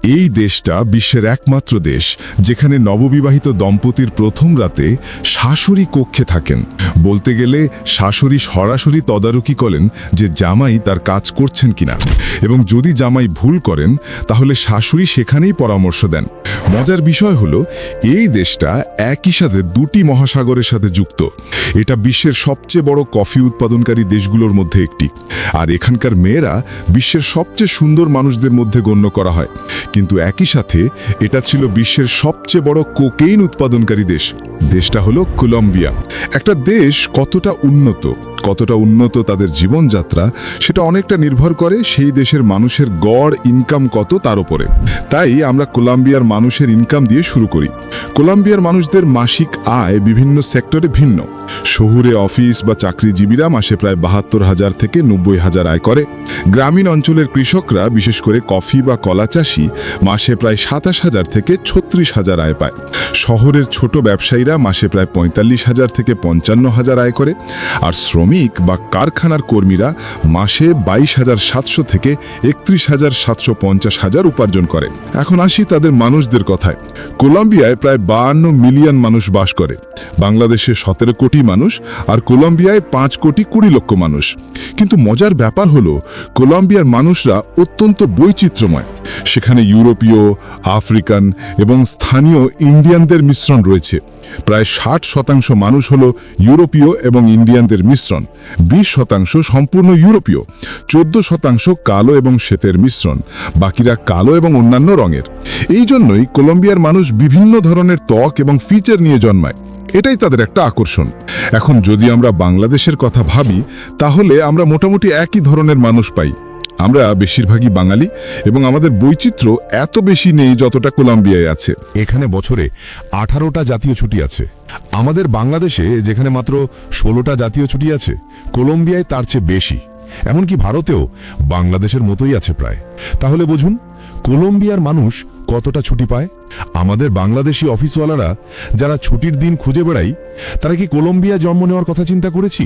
এই দেশটা বিশ্বের একমাত্র দেশ যেখানে নববিবাহিত দম্পতির প্রথম রাতে শাশুড়ি কক্ষে থাকেন। বলতে গেলে শাশুড়ি সরাসরি তদারকি করেন যে জামাই তার কাজ করছেন কিনা, এবং যদি জামাই ভুল করেন তাহলে শাশুড়ি সেখানেই পরামর্শ দেন। মজার বিষয় হলো এই দেশটা একই সাথে দুটি মহাসাগরের সাথে যুক্ত। এটা বিশ্বের সবচেয়ে বড় কফি উৎপাদনকারী দেশগুলোর মধ্যে একটি, আর এখানকার মেয়েরা বিশ্বের সবচেয়ে সুন্দর মানুষদের মধ্যে গণ্য করা হয়। কিন্তু একই সাথে এটা ছিল বিশ্বের সবচেয়ে বড় কোকেইন উৎপাদনকারী দেশ। দেশটা হলো কলম্বিয়া। একটা দেশ কতটা উন্নত তাদের জীবনযাত্রা, সেটা অনেকটা নির্ভর করে সেই দেশের মানুষের গড় ইনকাম কত তার উপরে। তাই আমরা কলম্বিয়ার মানুষের ইনকাম দিয়ে শুরু করি। কলম্বিয়ার মানুষদের মাসিক আয় বিভিন্ন সেক্টরে ভিন্ন। শহুরে অফিস বা চাকরিজীবীরা মাসে প্রায় ৭২,০০০ থেকে ৯০,০০০ আয় করে। গ্রামীণ অঞ্চলের কৃষকরা, বিশেষ করে কফি বা কলা চাষি, মাসে প্রায় ২৭,০০০ থেকে ৩৬,০০০ আয় পায়। শহরের ছোট ব্যবসায়ীরা মাসে প্রায় ৪৫,০০০ থেকে ৫৫,০০০ আয় করে। আর শ্রমিক বা কারখানার কর্মীরা মাসে ২২,৭০০ থেকে ৩১,৭৫০ উপার্জন করে। এখন আসি তাদের মানুষদের কথায়। কলম্বিয়ায় প্রায় ৫২ মিলিয়ন মানুষ বাস করে। বাংলাদেশে ১৭ কোটি মানুষ, আর কলম্বিয়ায় ৫,২০,০০,০০০ মানুষ। কিন্তু মজার ব্যাপার হলো কলম্বিয়ার মানুষরা অত্যন্ত বৈচিত্র্যময়। সেখানে ইউরোপীয়, আফ্রিকান এবং স্থানীয় ইন্ডিয়ানদের মিশ্রণ রয়েছে। প্রায় ৬০% মানুষ হলো ইউরোপীয় এবং ইন্ডিয়ানদের মিশ্রণ, ২০% সম্পূর্ণ ইউরোপীয়, ১৪% কালো এবং শ্বেতের মিশ্রণ, বাকিরা কালো এবং অন্যান্য রঙের। এই জন্যই কলম্বিয়ার মানুষ বিভিন্ন ধরনের ত্বক এবং ফিচার নিয়ে জন্মায়। এটাই তাদের একটা আকর্ষণ। এখন যদি আমরা বাংলাদেশের কথা ভাবি, তাহলে আমরা মোটামুটি একই ধরনের মানুষ পাই। আমরা বেশিরভাগই বাঙালি, এবং আমাদের বৈচিত্র্য এত বেশি নেই যতটা কলম্বিয়ায় আছে। এখানে বছরে 18টা জাতীয় ছুটি আছে। আমাদের বাংলাদেশে যেখানে মাত্র 16টা জাতীয় ছুটি আছে, কলম্বিয়ায় তার চেয়ে বেশি। এমনকি ভারতেও বাংলাদেশের মতোই আছে প্রায়। তাহলে বুঝুন কলম্বিয়ার মানুষ কতটা ছুটি পায়। আমাদের বাংলাদেশি অফিসওয়ালারা যারা ছুটির দিন খুঁজে বেড়াই, তারা কি কলম্বিয়া জন্ম নেওয়ার কথা চিন্তা করেছি?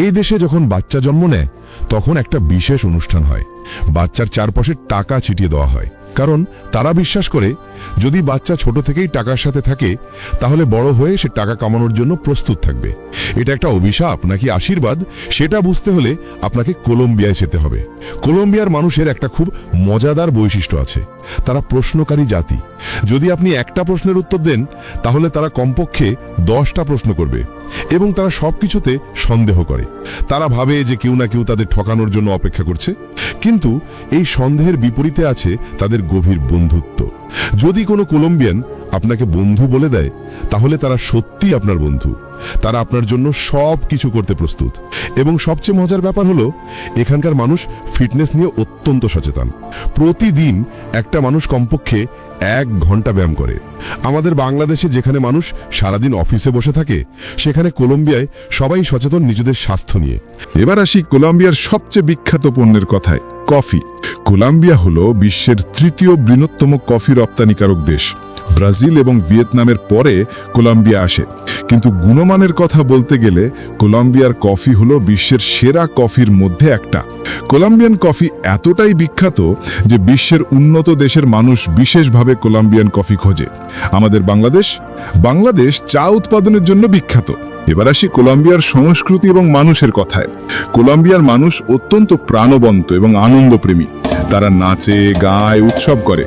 এই দেশে যখন বাচ্চা জন্ম নেয়, তখন একটা বিশেষ অনুষ্ঠান হয়। বাচ্চার চারপাশে টাকা ছিটিয়ে দেওয়া হয়, কারণ তারা বিশ্বাস করে যদি বাচ্চা ছোট থেকেই টাকার সাথে থাকে, তাহলে বড় হয়ে সে টাকা কামানোর জন্য প্রস্তুত থাকবে। এটা একটা অভিশাপ নাকি আশীর্বাদ, সেটা বুঝতে হলে আপনাকে কলম্বিয়ায় যেতে হবে। কলম্বিয়ার মানুষের একটা খুব মজাদার বৈশিষ্ট্য আছে। তারা প্রশ্নকারী জাতি। যদি আপনি একটা প্রশ্নের উত্তর দেন, তাহলে তারা কমপক্ষে 10টা প্রশ্ন করবে, এবং তারা সবকিছুতে সন্দেহ করে। তারা ভাবে যে কেউ না কেউ তাদের ঠকানোর জন্য অপেক্ষা করছে। কিন্তু এই সন্দেহের বিপরীতে আছে তাদের গভীর বন্ধুত্ব। যদি কোনো কলম্বিয়ান আপনাকে বন্ধু বলে দেয়, তাহলে তারা সত্যি আপনার বন্ধু। তারা আপনার জন্য সব কিছু করতে প্রস্তুত। এবং সবচেয়ে মজার ব্যাপার হলো, এখানকার মানুষ ফিটনেস নিয়ে অত্যন্ত সচেতন। প্রতিদিন একটা মানুষ কমপক্ষে 1 ঘন্টা ব্যায়াম করে। আমাদের বাংলাদেশে যেখানে মানুষ সারাদিন অফিসে বসে থাকে, সেখানে কলম্বিয়ায় সবাই সচেতন নিজেদের স্বাস্থ্য নিয়ে। এবার আসি কলম্বিয়ার সবচেয়ে বিখ্যাত পণ্যের কথায়, কফি। কলম্বিয়া হলো বিশ্বের ৩য় বৃহত্তম কফি রপ্তানিকারক দেশ। ব্রাজিল এবং ভিয়েতনামের পরে কলম্বিয়া আসে। কিন্তু গুণমানের কথা বলতে গেলে কলম্বিয়ার কফি হলো বিশ্বের সেরা কফির মধ্যে একটা। কলম্বিয়ান কফি এতটাই বিখ্যাত যে বিশ্বের উন্নত দেশের মানুষ বিশেষভাবে কলম্বিয়ান কফি খোঁজে। আমাদের বাংলাদেশ চা উৎপাদনের জন্য বিখ্যাত। এবার আসি কলম্বিয়ার সংস্কৃতি এবং মানুষের কথায়। কলম্বিয়ার মানুষ অত্যন্ত প্রাণবন্ত এবং আনন্দপ্রেমী। তারা নাচে, গায়, উৎসব করে।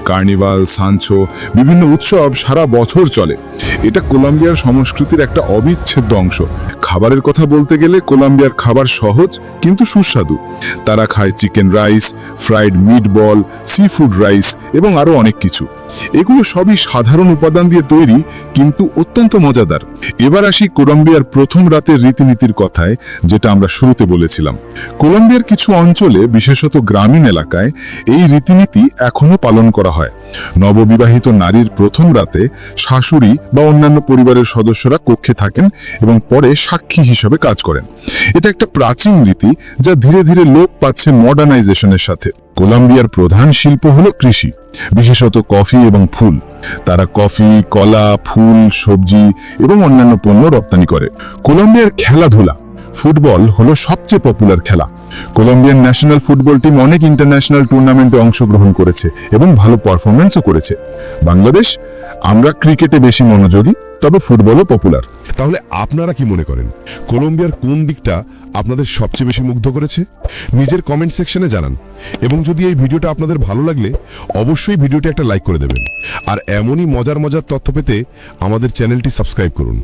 কার্নিভাল, সানচো, বিভিন্ন উৎসব সারা বছর চলে। এটা কলম্বিয়ার সংস্কৃতির একটা অবিচ্ছেদ্য অংশ। খাবারের কথা বলতে গেলে কলম্বিয়ার খাবার সহজ কিন্তু সুস্বাদু। তারা খায় chicken rice, fried meatball, sea food rice এবং আরও অনেক কিছু। এগুলো সবই সাধারণ উপাদান দিয়ে তৈরি, কিন্তু অত্যন্ত মজাদার। এবার আসি কলম্বিয়ার প্রথম রাতের রীতিনীতির কথায়, যেটা আমরা শুরুতে বলেছিলাম। কলম্বিয়ার কিছু অঞ্চলে, বিশেষত গ্রামীণ এলাকায়, এই রীতিনীতি এখনো পালন করা হয়। নববিবাহিত নারীর প্রথম রাতে শাশুড়ি বা অন্যান্য পরিবারের সদস্যরা কক্ষে থাকেন এবং পরে সাক্ষী হিসেবে কাজ করেন। এটা একটা প্রাচীন রীতি যা ধীরে ধীরে লোপ পাচ্ছে মডার্নাইজেশনের সাথে। কলম্বিয়ার প্রধান শিল্প হলো কৃষি, বিশেষত কফি এবং ফুল। তারা কফি, কলা, ফুল, সবজি এবং অন্যান্য পণ্য রপ্তানি করে। কলম্বিয়ার খেলাধুলা, ফুটবল হলো সবচেয়ে পপুলার খেলা। কলম্বিয়ান ন্যাশনাল ফুটবল টিম অনেক ইন্টারন্যাশনাল টুর্নামেন্টে অংশগ্রহণ করেছে এবং ভালো পারফরম্যান্সও করেছে। বাংলাদেশ, আমরা ক্রিকেটে বেশি মনোযোগী, তবে ফুটবলও পপুলার। তাহলে আপনারা কি মনে করেন কলম্বিয়ার কোন দিকটা আপনাদের সবচেয়ে বেশি মুগ্ধ করেছে? নিজের কমেন্ট সেকশনে জানান। এবং যদি এই ভিডিওটা আপনাদের ভালো লাগলে অবশ্যই ভিডিওটি একটা লাইক করে দেবেন। আর এমনই মজার মজার তথ্য পেতে আমাদের চ্যানেলটি সাবস্ক্রাইব করুন।